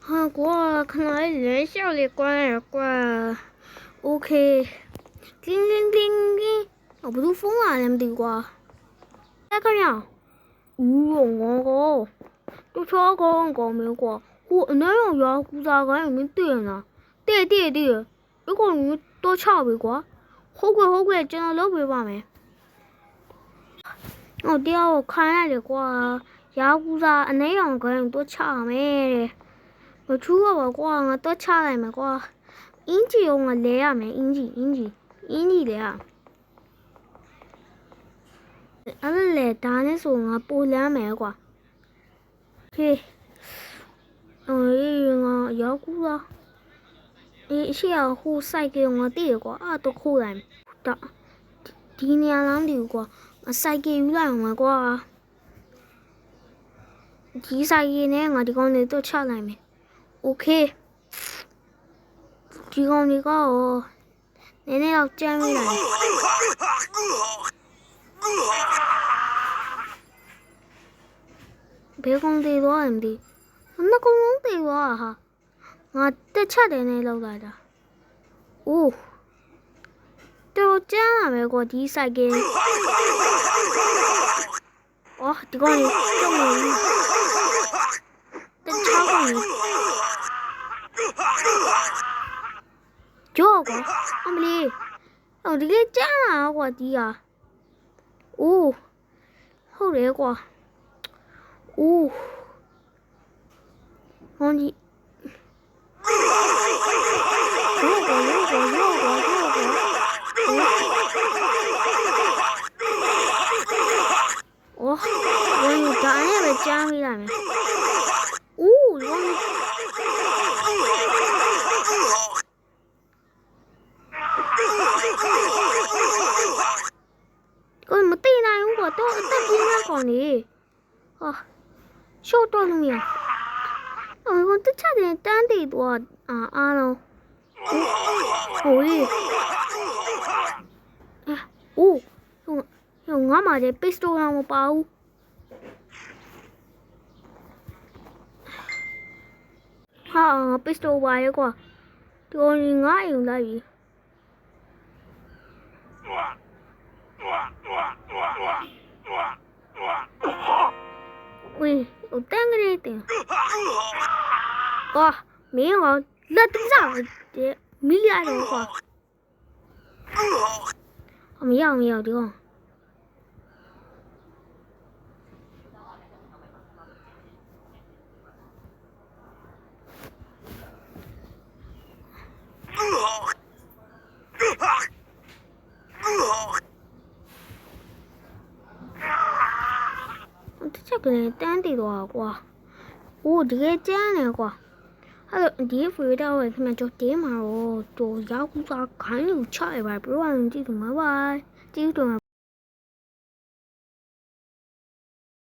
哈，我看来人小的乖乖，OK，叮叮叮叮，我不是疯了，你们对瓜？再看呀，我都超高高没过，我那样呀，估咋个也没对呢？对，如果你多差别过，好贵，真的老贵吧没？我屌，我看下的瓜，呀估咋那样个人多差没？我出个我瓜，我多差来没瓜？英吉用我来啊没？英吉来啊！俺来打的时候我不两没瓜。嘿，我要估了。小虎晒给我第个啊，都可来的。今年啷的个？我晒给有来我个。第晒给呢，我的讲你都差来没 ？OK。ဒီကောင်တွေကနည်းနည်းတော့ကြမ်းမိလာတယ်ဘယ်ကောင်တွေသွားမသိနှစ်ကောင်လုံးတွေသွားဟာငါတက်ချက်တယ်နဲ့လောက်လာတာအိုးတော့ကြမ်းလာမယ်ကွာဒီဆိုင်ကအော်ဒီကောင်ကြီးကျုံနေတက်ချောင်းနေကြောကွာအမလီဒီကကြမ်းလာကွာဒီဟာအိုးဟုတ်တယ်ကွာအိုးဟောဒီရောကွာအော်ဝင်ဒါနဲ့ပဲကြမ်းမိလာမယ်အိုးရောကိုမသိနိုင်ဘူးကွာတော့အသက်ကြီးနေကောင်နေဟာရှော့တော့လို့မရအော်တခြားတဲ့တန်းတည်တော့အားလုံးဟိုလေအိုးဟိုငါမှတဲ့ပစ္စတိုတော့မပါဘူးဟာပစ္စတိုပါရဲ့ကွာဒီကောင်ငါအိမ်လိုက်ပြီ喂，我等个你等。哇，没有啊，那多少的？没来的话。没有的哦。这个单的多瓜，这个真的瓜，地方到位，他们就点嘛哦，就要不咋看有菜吧，不然这怎么办？这怎么？